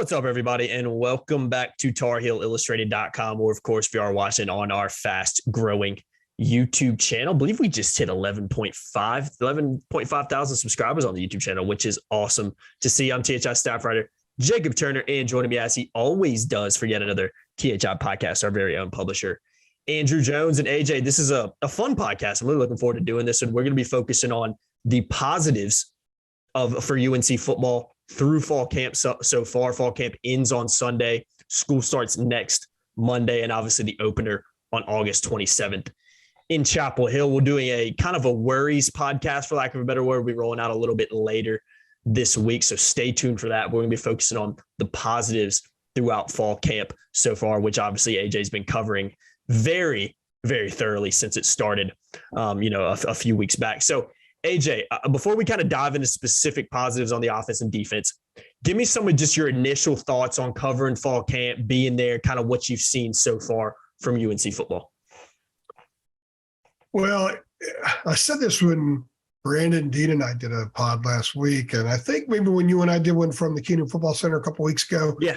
What's up, everybody, and welcome back to TarHeelIllustrated.com, or, of course, if you are watching on our fast-growing YouTube channel. I believe we just hit 11.5 thousand subscribers on the YouTube channel, which is awesome to see. I'm THI staff writer Jacob Turner, and joining me, as he always does, for yet another THI podcast, our very own publisher, Andrew Jones. And AJ, this is a fun podcast. I'm really looking forward to doing this, and we're going to be focusing on the positives for UNC football through fall camp so far. Fall camp ends on Sunday. School starts next Monday, and obviously the opener on August 27th in Chapel Hill. We're doing a kind of a worries podcast, for lack of a better word. We'll be rolling out a little bit later this week, so stay tuned for that. We're going to be focusing on the positives throughout fall camp so far, which obviously AJ's been covering very, very thoroughly since it started, a few weeks back. So AJ, before we kind of dive into specific positives on the offense and defense, give me some of just your initial thoughts on covering fall camp, being there, kind of what you've seen so far from UNC football. Well, I said this when Brandon, Dean, and I did a pod last week, and I think maybe when you and I did one from the Keenan Football Center a couple weeks ago. Yeah,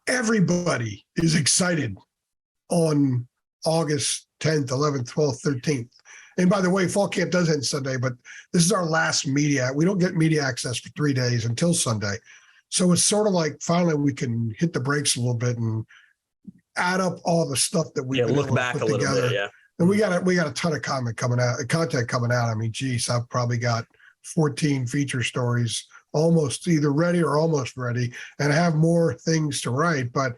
everybody is excited on August 10th, 11th, 12th, 13th. And by the way, fall camp does end Sunday, but this is our last media. We don't get media access for 3 days until Sunday. So it's sort of like finally we can hit the brakes a little bit and add up all the stuff that we've been look able back to put a little together. bit, yeah. And we got a ton of content coming out. I mean, geez, I've probably got 14 feature stories almost either ready or almost ready, and I have more things to write. But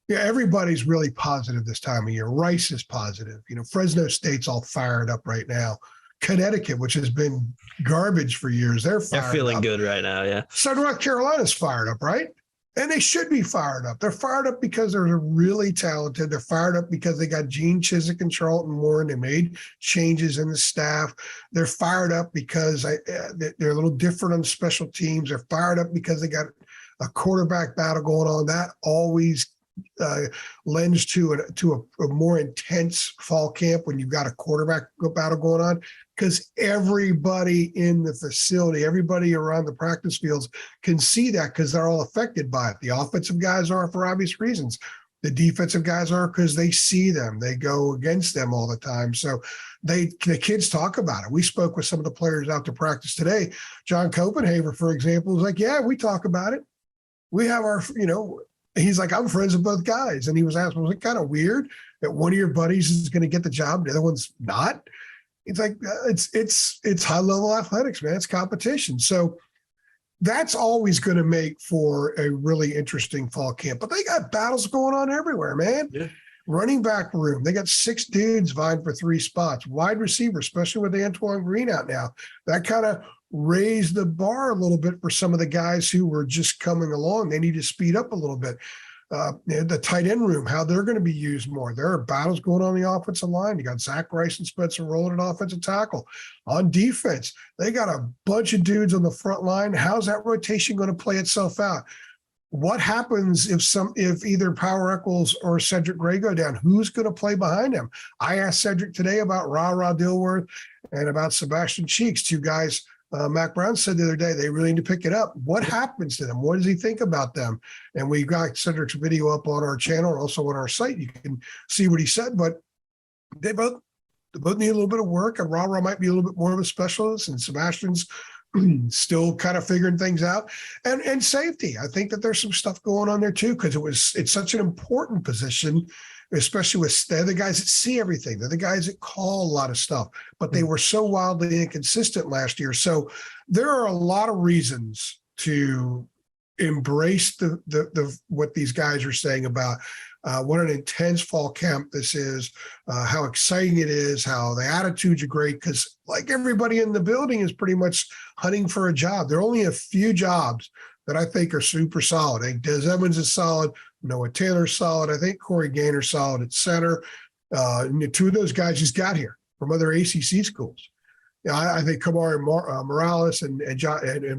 yeah, everybody's really positive this time of year. Rice is positive. Fresno State's all fired up right now. Connecticut, which has been garbage for years, they're feeling up. Good right now, yeah. So North Carolina's fired up, right? And they should be fired up. They're fired up because they're really talented. They're fired up because they got Gene Chizik and Charlton Warren. They made changes in the staff. They're fired up because they're a little different on special teams. They're fired up because they got a quarterback battle going on. That always lends to a more intense fall camp when you've got a quarterback battle going on, because everybody in the facility, everybody around the practice fields can see that because they're all affected by it. The offensive guys are for obvious reasons. The defensive guys are because they see them. They go against them all the time. So the kids talk about it. We spoke with some of the players out to practice today. John Copenhaver, for example, was like, yeah, we talk about it. We have our, he's like, I'm friends with both guys. And he was asked, was it kind of weird that one of your buddies is going to get the job, the other one's not? It's like, it's high level athletics, man. It's competition. So that's always going to make for a really interesting fall camp. But they got battles going on everywhere, man. Yeah. Running back room, they got 6 dudes vying for 3 spots. Wide receiver, especially with Antoine Green out now, that kind of raised the bar a little bit for some of the guys who were just coming along. They need to speed up a little bit. The tight end room, how they're going to be used more. There are battles going on the offensive line. You got Zach Rice and Spencer Rowland at offensive tackle. On defense, they got a bunch of dudes on the front line. How's that rotation going to play itself out? What happens if either Power Eccles or Cedric Gray go down? Who's going to play behind them? I asked Cedric today about Ra Dilworth and about Sebastian Cheeks, 2 guys. Mac Brown said the other day, they really need to pick it up. What happens to them? What does he think about them? And we got Cedric's video up on our channel, also on our site. You can see what he said, but they both need a little bit of work. And Ra might be a little bit more of a specialist, and Sebastian's still kind of figuring things out. And safety, I think that there's some stuff going on there too, because it's such an important position, especially with they're the guys that see everything. They're the guys that call a lot of stuff, but they were so wildly inconsistent last year. So there are a lot of reasons to embrace the what these guys are saying about what an intense fall camp this is, how exciting it is, how the attitudes are great, because like everybody in the building is pretty much hunting for a job. There are only a few jobs that I think are super solid. I think Des Evans is solid. Noah Taylor's solid. I think Corey Gaynor's solid at center. 2 of those guys just got here from other ACC schools. I think Kamari Morales and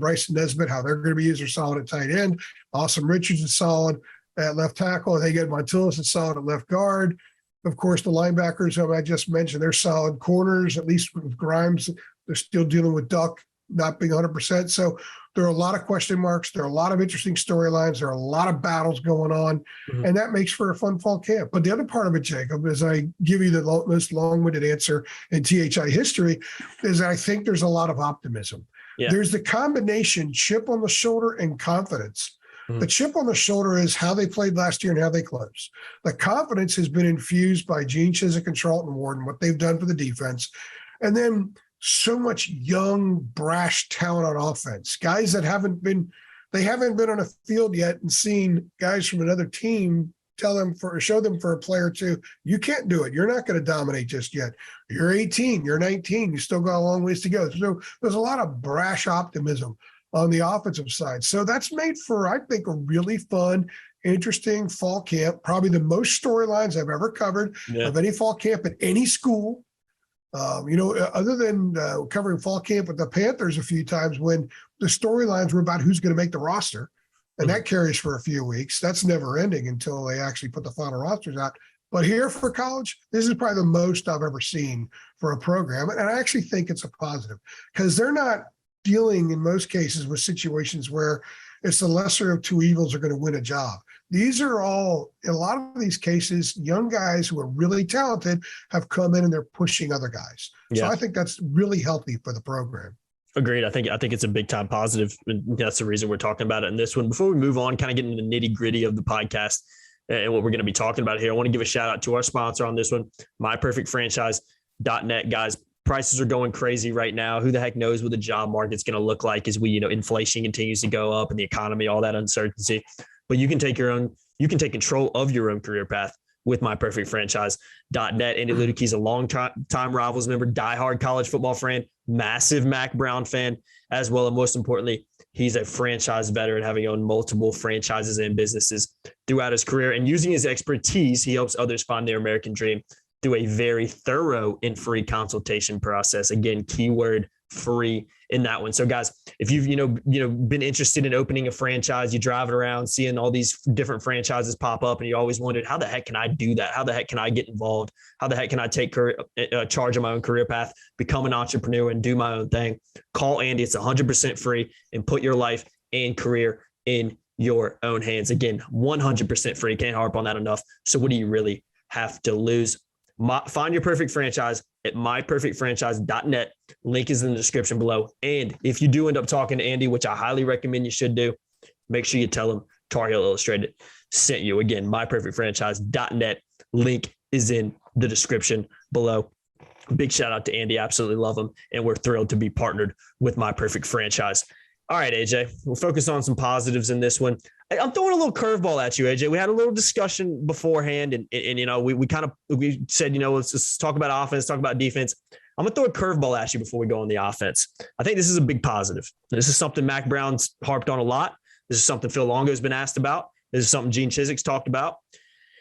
Bryson Nesbitt, how they're going to be used, are solid at tight end. Awesome Richards is solid at left tackle. I think Ed Montilus is solid at left guard. Of course, the linebackers, I just mentioned, they're solid corners, at least with Grimes. They're still dealing with Duck not being 100%. So there are a lot of question marks. There are a lot of interesting storylines. There are a lot of battles going on, and that makes for a fun fall camp. But the other part of it, Jacob, as I give you the most long-winded answer in THI history, is that I think there's a lot of optimism. Yeah. There's the combination chip on the shoulder and confidence. The chip on the shoulder is how they played last year and how they closed. The confidence has been infused by Gene Chizik and Charlton Warden, what they've done for the defense. And then so much young, brash talent on offense. Guys that haven't been on a field yet and seen guys from another team show them for a player or two, you can't do it. You're not going to dominate just yet. You're 18, you're 19, you still got a long ways to go. So there's a lot of brash optimism on the offensive side. So that's made for, I think, a really fun, interesting fall camp, probably the most storylines I've ever covered of any fall camp at any school. Other than covering fall camp with the Panthers a few times when the storylines were about who's going to make the roster, and that carries for a few weeks. That's never ending until they actually put the final rosters out. But here for college, this is probably the most I've ever seen for a program. And I actually think it's a positive because they're not dealing in most cases with situations where it's the lesser of two evils are going to win a job. These are all, in a lot of these cases, young guys who are really talented have come in and they're pushing other guys. So I think that's really healthy for the program. Agreed. I think it's a big time positive. And that's the reason we're talking about it in this one. Before we move on, kind of getting into the nitty gritty of the podcast and what we're going to be talking about here, I want to give a shout out to our sponsor on this one, myperfectfranchise.net. Guys, prices are going crazy right now. Who the heck knows what the job market's going to look like as inflation continues to go up and the economy, all that uncertainty. But you can take control of your own career path with myperfectfranchise.net. Andy Ludick, he's a long-time Rivals member, diehard college football fan, massive Mac Brown fan as well. And most importantly, he's a franchise veteran, having owned multiple franchises and businesses throughout his career. And using his expertise, he helps others find their American dream through a very thorough and free consultation process. Again, keyword free in that one. So guys, if you've, been interested in opening a franchise, you drive it around, seeing all these different franchises pop up and you always wondered, how the heck can I do that? How the heck can I get involved? How the heck can I take charge of my own career path, become an entrepreneur and do my own thing? Call Andy. It's 100% free and put your life and career in your own hands. Again, 100% free. Can't harp on that enough. So what do you really have to lose? Find your perfect franchise at myperfectfranchise.net. Link is in the description below. And if you do end up talking to Andy, which I highly recommend you should do, make sure you tell him Tar Heel Illustrated sent you. Again, myperfectfranchise.net. Link is in the description below. Big shout out to Andy. Absolutely love him. And we're thrilled to be partnered with My Perfect Franchise. All right, AJ, we'll focus on some positives in this one. I'm throwing a little curveball at you, AJ. We had a little discussion beforehand, and we said, let's just talk about offense, talk about defense. I'm going to throw a curveball at you before we go on the offense. I think this is a big positive. This is something Mac Brown's harped on a lot. This is something Phil Longo's been asked about. This is something Gene Chizik's talked about.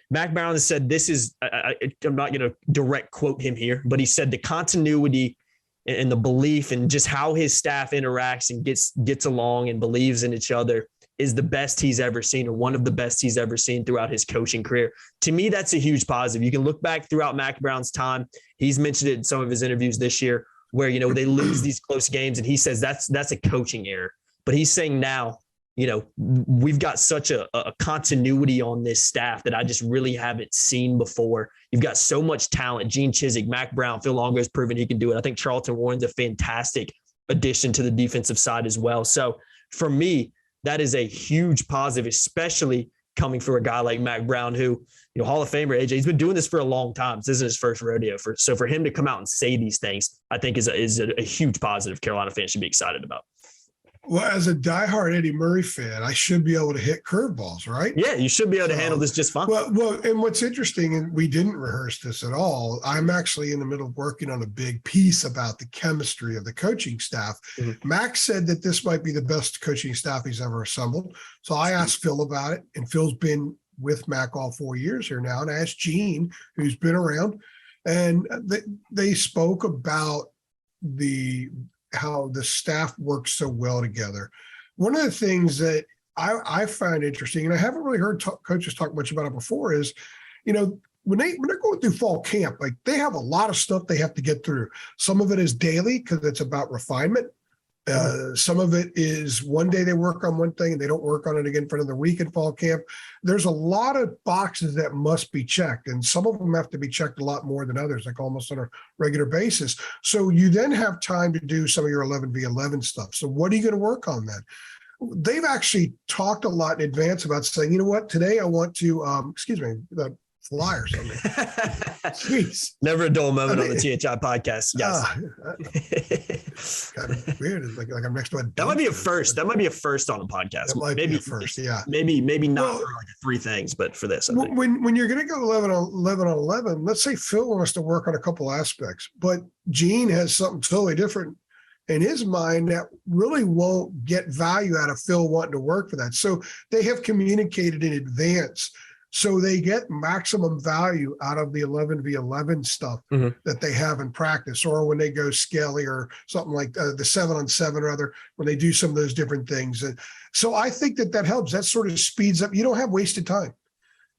Mac Brown has said this is, I'm not going to direct quote him here, but he said the continuity and the belief and just how his staff interacts and gets along and believes in each other is the best he's ever seen, or one of the best he's ever seen throughout his coaching career. To me, that's a huge positive. You can look back throughout Mac Brown's time. He's mentioned it in some of his interviews this year where, they lose these close games and he says that's a coaching error. But he's saying now, we've got such a continuity on this staff that I just really haven't seen before. You've got so much talent. Gene Chizik, Mac Brown, Phil Longo's proven he can do it. I think Charlton Warren's a fantastic addition to the defensive side as well. So for me, that is a huge positive, especially coming from a guy like Mac Brown, who, Hall of Famer AJ, he's been doing this for a long time. This isn't his first rodeo. So for him to come out and say these things, I think is a huge positive Carolina fans should be excited about. Well, as a diehard Eddie Murray fan, I should be able to hit curveballs, right? Yeah, you should be able to handle this just fine. Well, and what's interesting, and we didn't rehearse this at all, I'm actually in the middle of working on a big piece about the chemistry of the coaching staff. Mm-hmm. Max said that this might be the best coaching staff he's ever assembled. So I asked Phil about it, and Phil's been with Mac all 4 years here now, and I asked Gene, who's been around, and they spoke about how the staff works so well together. One of the things that I find interesting, and I haven't really heard coaches talk much about it before, is, when they're going through fall camp, like they have a lot of stuff they have to get through. Some of it is daily because it's about refinement. Some of it is one day they work on one thing and they don't work on it again for another week in fall camp. There's a lot of boxes that must be checked, and some of them have to be checked a lot more than others, like almost on a regular basis. So you then have time to do some of your 11v11 stuff. So what are you going to work on then? They've actually talked a lot in advance about saying, you know what, today I want to, the flyers on me. Jeez. Never a dull moment on the THI podcast. Yes. Kind of weird. It's like I'm next to a that might be a first. That might be a first on a podcast. That might be a first, yeah. Maybe not for like three things, but for this. I think. When you're going to go 11 on 11, let's say Phil wants to work on a couple aspects, but Gene has something totally different in his mind that really won't get value out of Phil wanting to work for that. So they have communicated in advance. So they get maximum value out of the 11v11 stuff that they have in practice, or when they go scaly or something like the 7-on-7 or other, when they do some of those different things. And so I think that helps. That sort of speeds up. You don't have wasted time.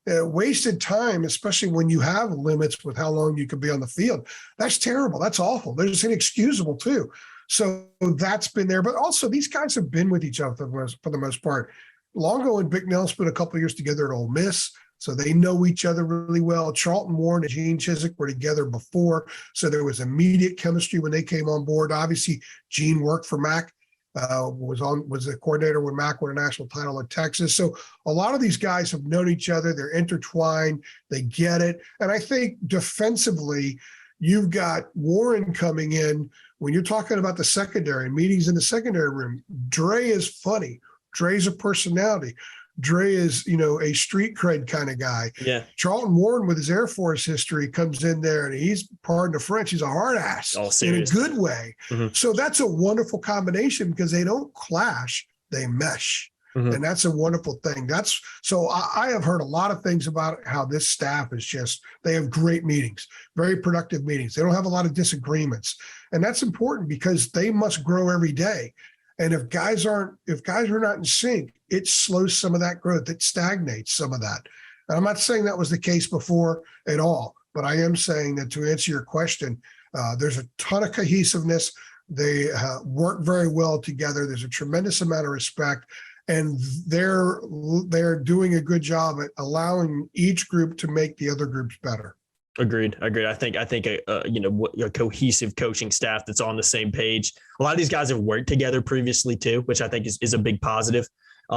Wasted time, especially when you have limits with how long you can be on the field. That's terrible. That's awful. That's inexcusable too. So that's been there. But also these guys have been with each other for the most part. Longo and Bicknell spent a couple of years together at Ole Miss, so they know each other really well. Charlton Warren and Gene Chizik were together before, so there was immediate chemistry when they came on board. Obviously, Gene worked for Mac, was the coordinator when Mac won a national title at Texas. So a lot of these guys have known each other. They're intertwined. They get it. And I think defensively, you've got Warren coming in. When you're talking about the secondary, meetings in the secondary room, Dre is funny. Dre's a personality. Dre is, a street cred kind of guy. Yeah. Charlton Warren, with his Air Force history, comes in there and he's, pardon the French, he's a hard ass in a good way. So that's a wonderful combination because they don't clash, they mesh. And that's a wonderful thing. So I have heard a lot of things about how this staff is they have great meetings, very productive meetings. They don't have a lot of disagreements. And that's important because they must grow every day. And if guys are not in sync, it slows some of that growth. It stagnates some of that. And I'm not saying that was the case before at all, but I am saying that to answer your question, there's a ton of cohesiveness. They work very well together. There's a tremendous amount of respect, and they're doing a good job at allowing each group to make the other groups better. Agreed. I think a cohesive coaching staff that's on the same page. A lot of these guys have worked together previously too, which I think is a big positive.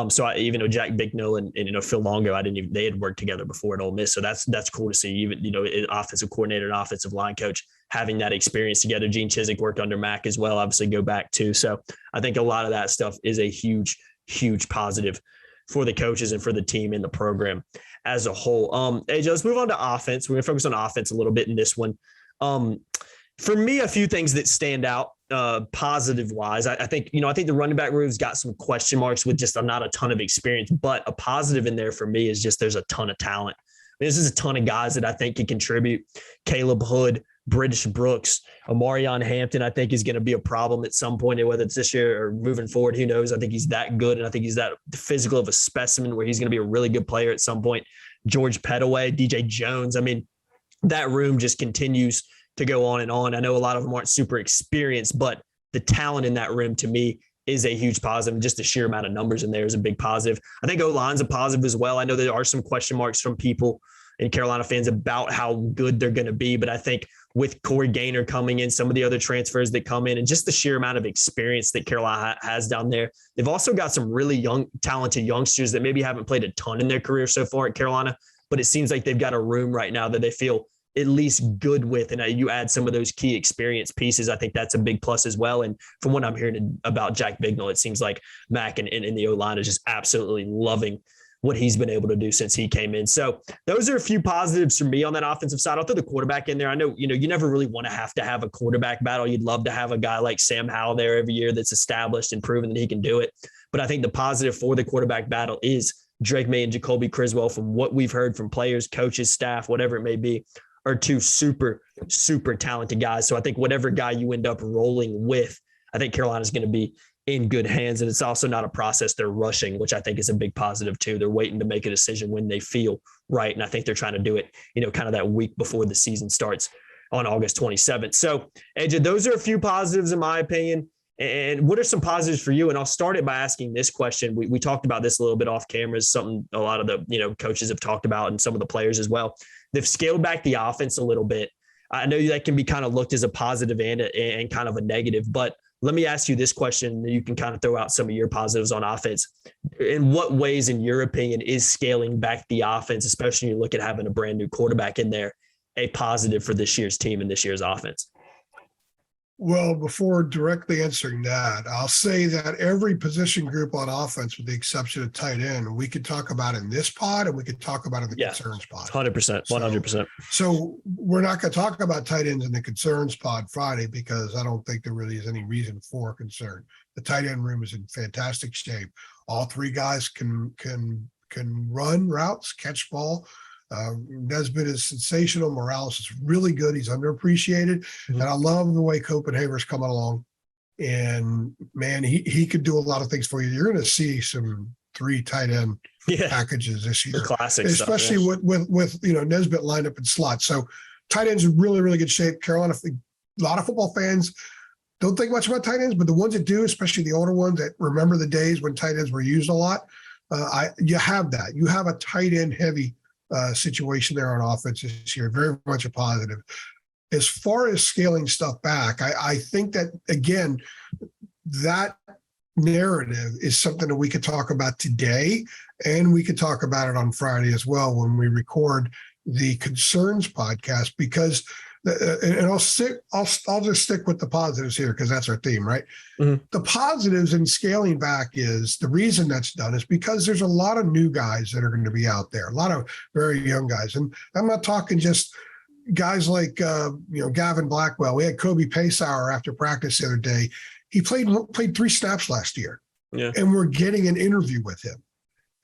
So I even know Jack Bicknell and Phil Longo, they had worked together before at Ole Miss. So that's cool to see. Even, an offensive coordinator and offensive line coach having that experience together. Gene Chizik worked under Mac as well, obviously go back too. So I think a lot of that stuff is a huge, huge positive for the coaches and for the team and the program as a whole. AJ, let's move on to offense. We're going to focus on offense a little bit in this one. For me, a few things that stand out positive wise. I think the running back room's got some question marks with just not a ton of experience, but a positive in there for me is just there's a ton of talent. This is a ton of guys that I think can contribute. Caleb Hood, British Brooks, Omarion Hampton, I think is going to be a problem at some point, whether it's this year or moving forward, who knows? I think he's that good. And I think he's that physical of a specimen where he's going to be a really good player at some point. George Pettaway, DJ Jones. I mean, that room just continues to go on and on. I know a lot of them aren't super experienced, but the talent in that room to me is a huge positive. Just the sheer amount of numbers in there is a big positive. I think O-line's a positive as well. I know there are some question marks from people and Carolina fans about how good they're going to be, but I think with Corey Gaynor coming in, some of the other transfers that come in, and just the sheer amount of experience that Carolina has down there, they've also got some really young, talented youngsters that maybe haven't played a ton in their career so far at Carolina, but it seems like they've got a room right now that they feel at least good with. And you add some of those key experience pieces, I think that's a big plus as well. And from what I'm hearing about Jack Bicknell, it seems like Mac and the O-line is just absolutely loving what he's been able to do since he came in. So those are a few positives for me on that offensive side. I'll throw the quarterback in there. I know, you never really want to have a quarterback battle. You'd love to have a guy like Sam Howell there every year that's established and proven that he can do it. But I think the positive for the quarterback battle is Drake May and Jacoby Criswell, from what we've heard from players, coaches, staff, whatever it may be, are two super, super talented guys. So I think whatever guy you end up rolling with, I think Carolina's going to be in good hands. And it's also not a process they're rushing, which I think is a big positive too. They're waiting to make a decision when they feel right. And I think they're trying to do it, kind of that week before the season starts on August 27th. So AJ, those are a few positives in my opinion. And what are some positives for you? And I'll start it by asking this question. We talked about this a little bit off camera, something a lot of the coaches have talked about, and some of the players as well. They've scaled back the offense a little bit. I know that can be kind of looked as a positive and kind of a negative, but let me ask you this question. You can kind of throw out some of your positives on offense. In what ways, in your opinion, is scaling back the offense, especially when you look at having a brand new quarterback in there, a positive for this year's team and this year's offense? Well, before directly answering that, I'll say that every position group on offense, with the exception of tight end, we could talk about in this pod and we could talk about in the concerns pod. 100%, 100%. So we're not going to talk about tight ends in the concerns pod Friday because I don't think there really is any reason for concern. The tight end room is in fantastic shape. All three guys can run routes, catch ball. Nesbitt is sensational. Morales is really good. He's underappreciated. Mm-hmm. And I love the way Copenhaver's coming along. And man, he could do a lot of things for you. You're going to see some 3 tight end packages this year. The classic especially stuff, with Nesbitt lined up in slots. So tight ends in really, really good shape. Carolina, a lot of football fans don't think much about tight ends, but the ones that do, especially the older ones that remember the days when tight ends were used a lot, you have that. You have a tight end heavy situation there on offense this year. Very much a positive. As far as scaling stuff back, I think that, again, that narrative is something that we could talk about today, and we could talk about it on Friday as well when we record the concerns podcast, because and I'll just stick with the positives here because that's our theme, right? Mm-hmm. The positives in scaling back is the reason that's done is because there's a lot of new guys that are going to be out there, a lot of very young guys. And I'm not talking just guys like, Gavin Blackwell. We had Kobe Paysauer after practice the other day. He played 3 snaps last year, and we're getting an interview with him.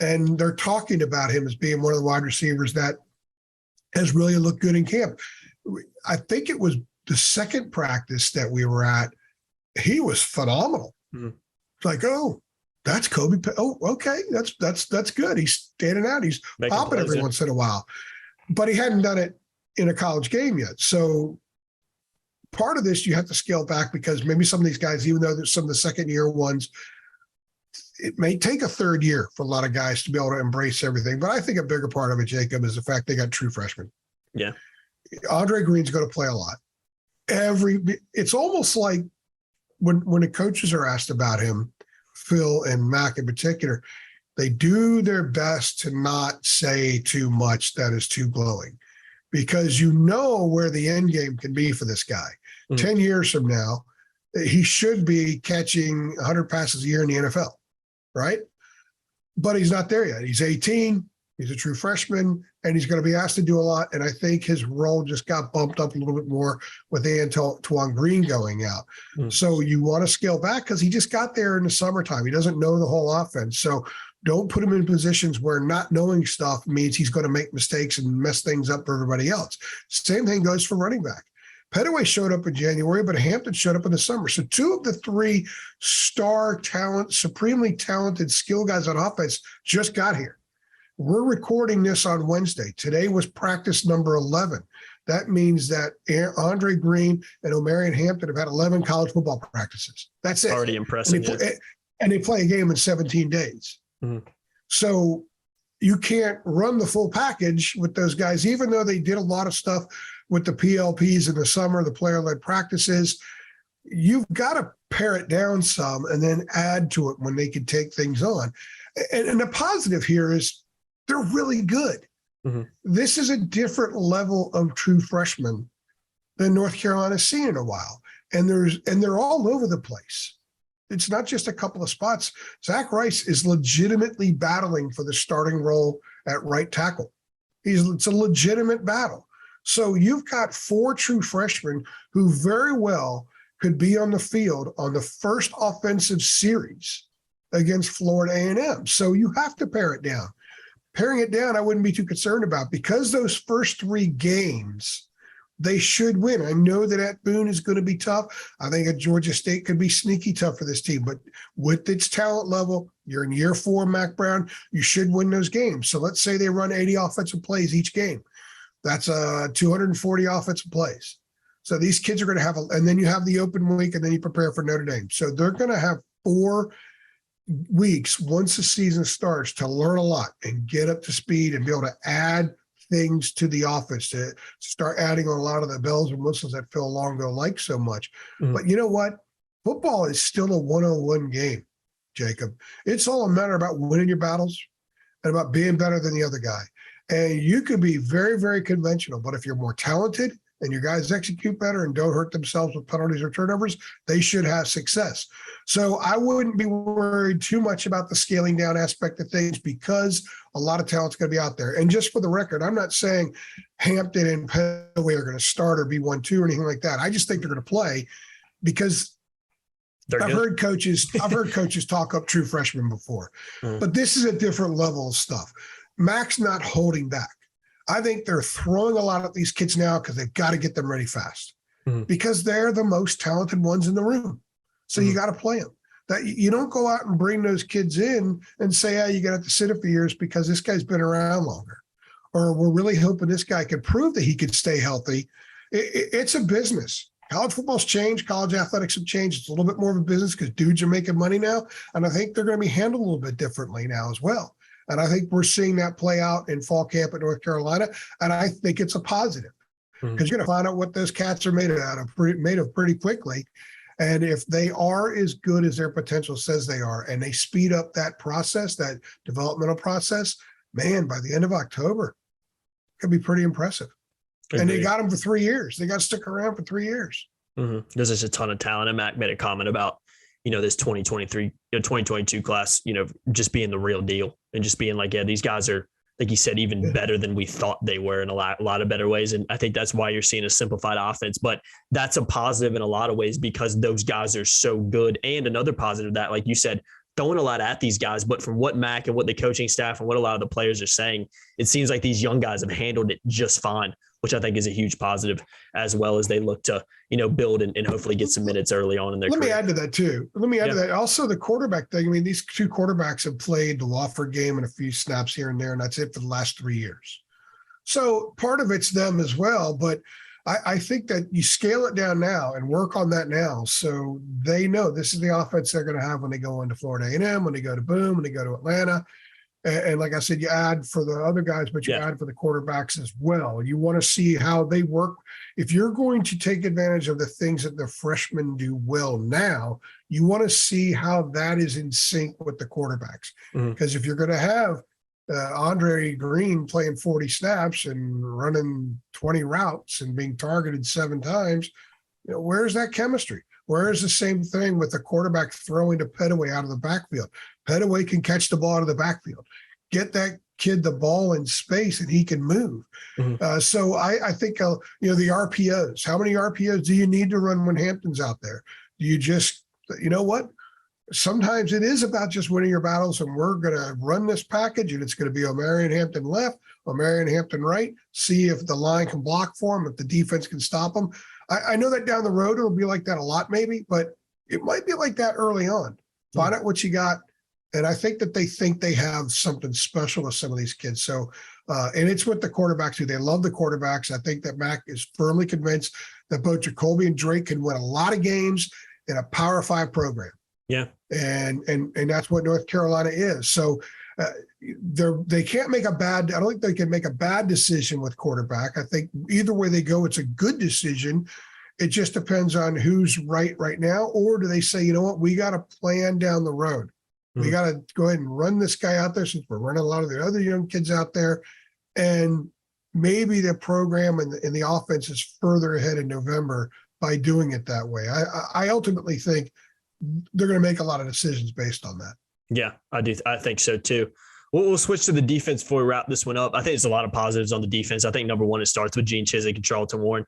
And they're talking about him as being one of the wide receivers that has really looked good in camp. I think it was the second practice that we were at. He was phenomenal. Mm-hmm. It's like, oh, that's Kobe. Oh, okay. That's good. He's standing out. He's popping every once in a while, but he hadn't done it in a college game yet. So part of this, you have to scale back because maybe some of these guys, even though there's some of the second year ones, it may take a third year for a lot of guys to be able to embrace everything. But I think a bigger part of it, Jacob, is the fact they got true freshmen. Yeah. Andre Green's going to play a lot. It's almost like when the coaches are asked about him, Phil and Mac in particular, they do their best to not say too much that is too glowing, because you know where the end game can be for this guy. 10 years from now, he should be catching 100 passes a year in the NFL, right? But he's not there yet. He's 18. He's a true freshman, and he's going to be asked to do a lot. And I think his role just got bumped up a little bit more with Antoine Green going out. So you want to scale back because he just got there in the summertime. He doesn't know the whole offense. So don't put him in positions where not knowing stuff means he's going to make mistakes and mess things up for everybody else. Same thing goes for running back. Pettaway showed up in January, but Hampton showed up in the summer. So 2 of the 3 star talent, supremely talented skill guys on offense just got here. We're recording this on Wednesday. Today was practice number 11. That means that Andre Green and Omarion Hampton have had 11 college football practices. That's it. Already impressive. And they play a game in 17 days. Mm-hmm. So you can't run the full package with those guys, even though they did a lot of stuff with the PLPs in the summer, the player-led practices. You've got to pare it down some and then add to it when they can take things on. And the positive here is they're really good. Mm-hmm. This is a different level of true freshman than North Carolina's seen in a while. And they're all over the place. It's not just a couple of spots. Zach Rice is legitimately battling for the starting role at right tackle. It's a legitimate battle. So you've got 4 true freshmen who very well could be on the field on the first offensive series against Florida A&M. So you have to pare it down. Paring it down, I wouldn't be too concerned about, because those first 3 games, they should win. I know that at Boone is going to be tough. I think at Georgia State could be sneaky tough for this team, but with its talent level, you're in year 4, Mac Brown, you should win those games. So let's say they run 80 offensive plays each game. That's 240 offensive plays. So these kids are going to have, and then you have the open week, and then you prepare for Notre Dame. So they're going to have 4 weeks once the season starts to learn a lot and get up to speed and be able to add things to the offense, to start adding on a lot of the bells and whistles that Phil Longo likes so much. Mm-hmm. But you know what? Football is still a one-on-one game, Jacob. It's all a matter about winning your battles and about being better than the other guy. And you could be very, very conventional, but if you're more talented and your guys execute better and don't hurt themselves with penalties or turnovers, they should have success. So I wouldn't be worried too much about the scaling down aspect of things because a lot of talent's going to be out there. And just for the record, I'm not saying Hampton and Pettaway are going to start or be 1-2 or anything like that. I just think they're going to play because I've heard coaches talk up true freshmen before, but this is a different level of stuff. Mac's not holding back. I think they're throwing a lot at these kids now because they've got to get them ready fast because they're the most talented ones in the room. So you got to play them. That you don't go out and bring those kids in and say, "Yeah, you got to have to sit it for years because this guy's been around longer," or "We're really hoping this guy can prove that he could stay healthy." It's a business. College football's changed. College athletics have changed. It's a little bit more of a business because dudes are making money now, and I think they're going to be handled a little bit differently now as well. And I think we're seeing that play out in fall camp at North Carolina. And I think it's a positive because you're going to find out what those cats are made of pretty quickly. And if they are as good as their potential says they are, and they speed up that process, that developmental process, man, by the end of October, it could be pretty impressive. Agreed. And they got them for 3 years. They got to stick around for 3 years. There's just a ton of talent. And Mac made a comment about, this 2022 class, just being the real deal and just being like, yeah, these guys are, like you said, even better than we thought they were in a lot of better ways. And I think that's why you're seeing a simplified offense, but that's a positive in a lot of ways because those guys are so good. And another positive that, like you said, throwing a lot at these guys, but from what Mac and what the coaching staff and what a lot of the players are saying, it seems like these young guys have handled it just fine, which I think is a huge positive as well as they look to, build and hopefully get some minutes early on in their career. Let me add to that too. To that. Also the quarterback thing. I mean, these 2 quarterbacks have played the Wofford game and a few snaps here and there, and that's it for the last 3 years. So part of it's them as well, but I think that you scale it down now and work on that now. So they know this is the offense they're going to have when they go into Florida A&M, when they go to Boone, when they go to Atlanta. And like I said, you add for the other guys, but you add for the quarterbacks as well. You want to see how they work. If you're going to take advantage of the things that the freshmen do well now, you want to see how that is in sync with the quarterbacks. Because if you're going to have Andre Green playing 40 snaps and running 20 routes and being targeted 7 times, where's that chemistry? Where is the same thing with the quarterback throwing to Pettaway out of the backfield? Pettaway can catch the ball out of the backfield. Get that kid the ball in space and he can move. So I think, the RPOs, how many RPOs do you need to run when Hampton's out there? Do you just, what? Sometimes it is about just winning your battles, and we're going to run this package, and it's going to be O'Marion Hampton left, O'Marion Hampton right, see if the line can block for him, if the defense can stop him. I know that down the road it'll be like that a lot maybe, but it might be like that early on. Find out what you got. And I think that they think they have something special with some of these kids. So, and it's with the quarterbacks too. They love the quarterbacks. I think that Mac is firmly convinced that both Jacoby and Drake can win a lot of games in a Power 5 program. Yeah. And that's what North Carolina is. So they can't make I don't think they can make a bad decision with quarterback. I think either way they go, it's a good decision. It just depends on who's right now. Or do they say, we got a plan down the road. We got to go ahead and run this guy out there since we're running a lot of the other young kids out there. And maybe the program and the offense is further ahead in November by doing it that way. I ultimately think they're going to make a lot of decisions based on that. Yeah, I do. I think so too. We'll switch to the defense before we wrap this one up. I think there's a lot of positives on the defense. I think number one, it starts with Gene Chizik and Charlton Warren.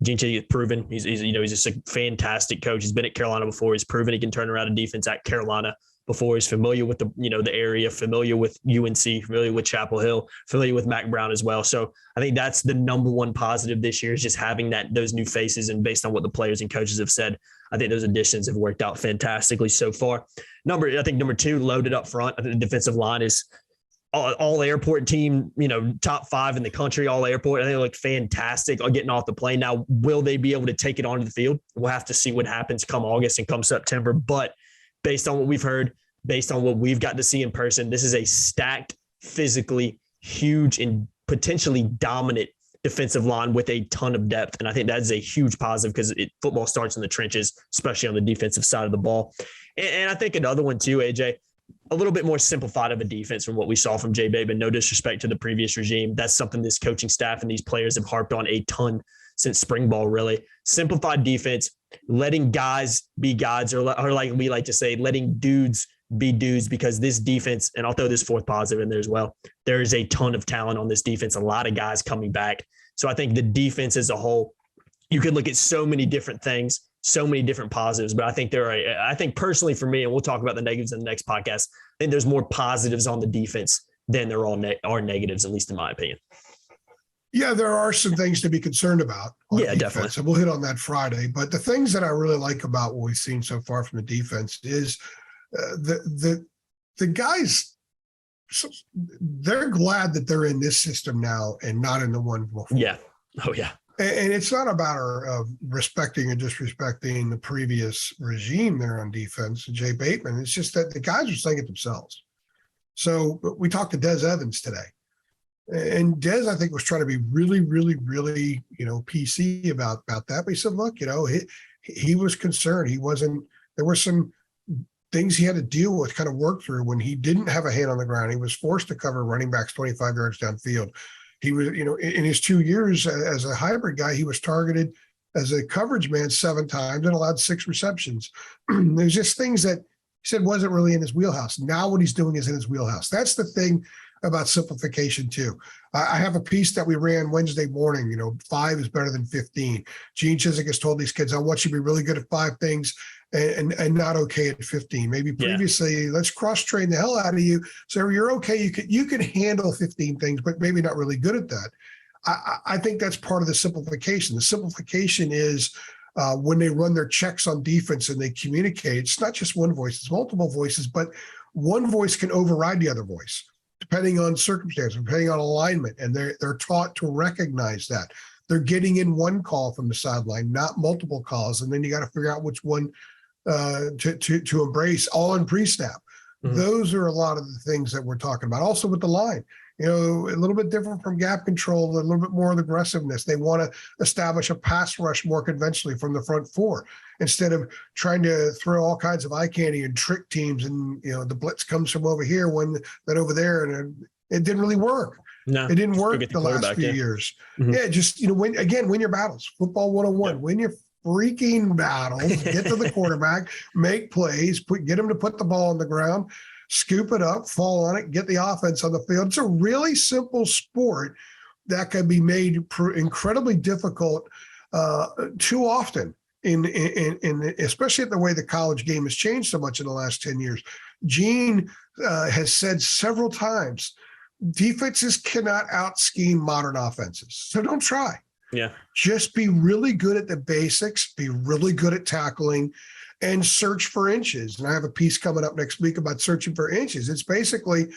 Gene Chizik is proven. He's just a fantastic coach. He's been at Carolina before. He's proven he can turn around a defense at Carolina before. He's familiar with the area, familiar with UNC, familiar with Chapel Hill, familiar with Mac Brown as well. So I think that's the number one positive this year is just having those new faces. And based on what the players and coaches have said, I think those additions have worked out fantastically so far. Number two, loaded up front. I think the defensive line is all airport team, top 5 in the country, all airport. I think they look fantastic on getting off the plane. Now, will they be able to take it onto the field? We'll have to see what happens come August and come September. But based on what we've heard, based on what we've got to see in person, this is a stacked, physically huge and potentially dominant defensive line with a ton of depth. And I think that is a huge positive because football starts in the trenches, especially on the defensive side of the ball. And I think another one too, AJ, a little bit more simplified of a defense from what we saw from Jay Bateman. No disrespect to the previous regime. That's something this coaching staff and these players have harped on a ton since spring ball, really. Simplified defense, letting guys be guys, or like we like to say, letting dudes be dudes, because this defense, and I'll throw this fourth positive in there as well, there is a ton of talent on this defense, a lot of guys coming back. So I think the defense as a whole, you could look at so many different things, so many different positives, but I think personally for me, and we'll talk about the negatives in the next podcast, I think there's more positives on the defense than there are negatives, at least in my opinion. Yeah, there are some things to be concerned about. Yeah, definitely. And we'll hit on that Friday. But the things that I really like about what we've seen so far from the defense is the guys, they're glad that they're in this system now and not in the one before. Yeah. Oh, yeah. And it's not about respecting or disrespecting the previous regime there on defense, Jay Bateman. It's just that the guys are saying it themselves. So we talked to Des Evans today. And Des, I think, was trying to be really, really, really, PC about that. But he said, look, he was concerned. There were some things he had to deal with, kind of work through when he didn't have a hand on the ground. He was forced to cover running backs 25 yards downfield. He was, in his 2 years as a hybrid guy, he was targeted as a coverage man 7 times and allowed 6 receptions. There's just things that he said wasn't really in his wheelhouse. Now what he's doing is in his wheelhouse. That's the thing about simplification too. I have a piece that we ran Wednesday morning, 5 is better than 15. Gene Chizik has told these kids, I want you to be really good at 5 things and not okay at 15. Maybe previously, let's cross-train the hell out of you. So you're okay. You can handle 15 things, but maybe not really good at that. I think that's part of the simplification. The simplification is when they run their checks on defense and they communicate, it's not just one voice, it's multiple voices, but one voice can override the other voice, depending on circumstance, depending on alignment, and they're taught to recognize that. They're getting in one call from the sideline, not multiple calls, and then you got to figure out which one to embrace, all in pre-snap. Mm-hmm. Those are a lot of the things that we're talking about. Also with the line, a little bit different from gap control, a little bit more of aggressiveness. They want to establish a pass rush more conventionally from the front 4 instead of trying to throw all kinds of eye candy and trick teams. And, the blitz comes from over here, then over there, and it didn't really work. No, it didn't work the last few years. Mm-hmm. Yeah, just, win your battles. Football 101, yeah. Win your freaking battles, get to the quarterback, make plays, get him to put the ball on the ground, scoop it up, fall on it, get the offense on the field. It's a really simple sport that can be made incredibly difficult too often, in especially at the way the college game has changed so much in the last 10 years. Gene has said several times, defenses cannot out-scheme modern offenses. So don't try. Yeah. Just be really good at the basics, be really good at tackling, and search for inches. And I have a piece coming up next week about searching for inches. It's basically,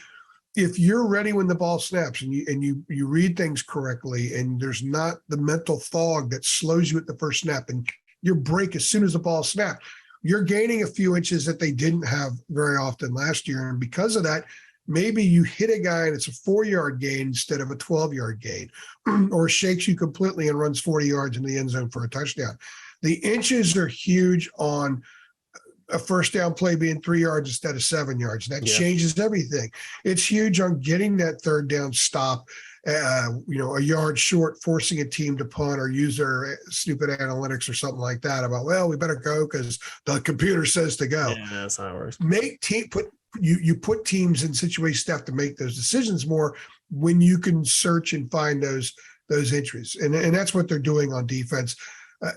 if you're ready when the ball snaps and you read things correctly, and there's not the mental fog that slows you at the first snap, and your break as soon as the ball snapped, you're gaining a few inches that they didn't have very often last year. And because of that, maybe you hit a guy and it's a 4-yard gain instead of a 12-yard gain, or shakes you completely and runs 40 yards in the end zone for a touchdown. The inches are huge on a first down play being 3 yards instead of 7 yards. That changes everything. It's huge on getting that third down stop, a yard short, forcing a team to punt or use their stupid analytics or something like that about, we better go because the computer says to go. Yeah, that's how it works. You put teams in situations to have to make those decisions more when you can search and find those entries. And that's what they're doing on defense.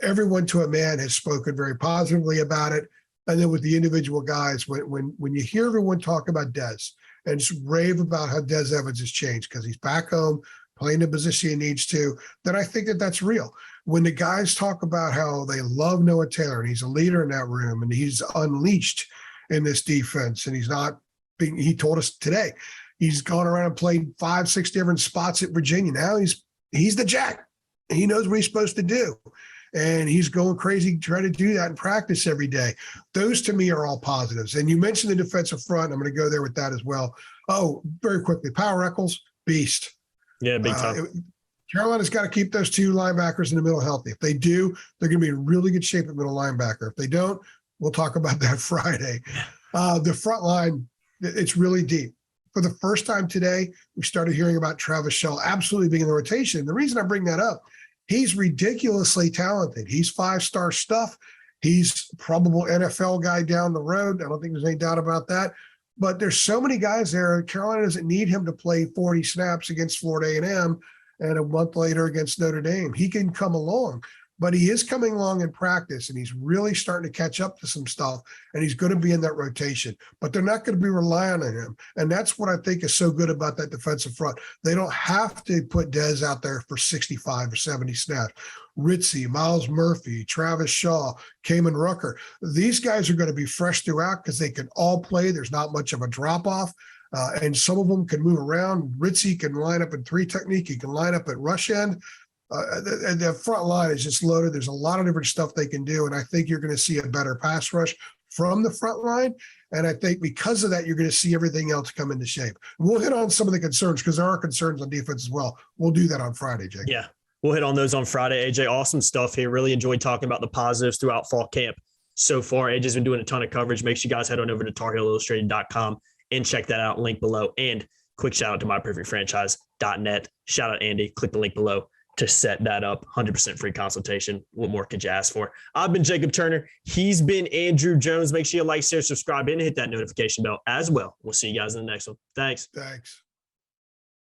Everyone to a man has spoken very positively about it. And then with the individual guys, when you hear everyone talk about Des and just rave about how Des Evans has changed because he's back home playing the position he needs to, then I think that's real. When the guys talk about how they love Noah Taylor and he's a leader in that room and he's unleashed in this defense, and he told us today, He's gone around and played 5-6 different spots at Virginia. Now he's the Jack. He knows what he's supposed to do. And he's going crazy trying to do that in practice every day. Those to me are all positives. And you mentioned the defensive front. I'm going to go there with that as well. Oh, very quickly. Powell Eccles, beast. Yeah, big time. Carolina's got to keep those two linebackers in the middle healthy. If they do, they're going to be in really good shape at middle linebacker. If they don't, we'll talk about that Friday. The front line, it's really deep. For the first time today, we started hearing about Travis Shaw absolutely being in the rotation. The reason I bring that up, he's ridiculously talented. He's 5-star stuff. He's probable NFL guy down the road. I don't think there's any doubt about that. But there's so many guys there. Carolina doesn't need him to play 40 snaps against Florida A&M and a month later against Notre Dame. He can come along. But he is coming along in practice, and he's really starting to catch up to some stuff, and he's going to be in that rotation. But they're not going to be relying on him. And that's what I think is so good about that defensive front. They don't have to put Dez out there for 65 or 70 snaps. Ritzy, Miles Murphy, Travis Shaw, Kamen Rucker. These guys are going to be fresh throughout because they can all play. There's not much of a drop-off. And some of them can move around. Ritzy can line up in 3 technique. He can line up at rush end. And the front line is just loaded. There's a lot of different stuff they can do. And I think you're going to see a better pass rush from the front line. And I think because of that, you're going to see everything else come into shape. We'll hit on some of the concerns because there are concerns on defense as well. We'll do that on Friday, Jake. Yeah, we'll hit on those on Friday. AJ, awesome stuff here. Really enjoyed talking about the positives throughout fall camp so far. AJ's been doing a ton of coverage. Make sure you guys head on over to TarHeelIllustrated.com and check that out. Link below. And quick shout out to MyPerfectFranchise.net. Shout out Andy. Click the link below to set that up. 100% free consultation. What more could you ask for? I've been Jacob Turner. He's been Andrew Jones. Make sure you like, share, subscribe, and hit that notification bell as well. We'll see you guys in the next one. Thanks.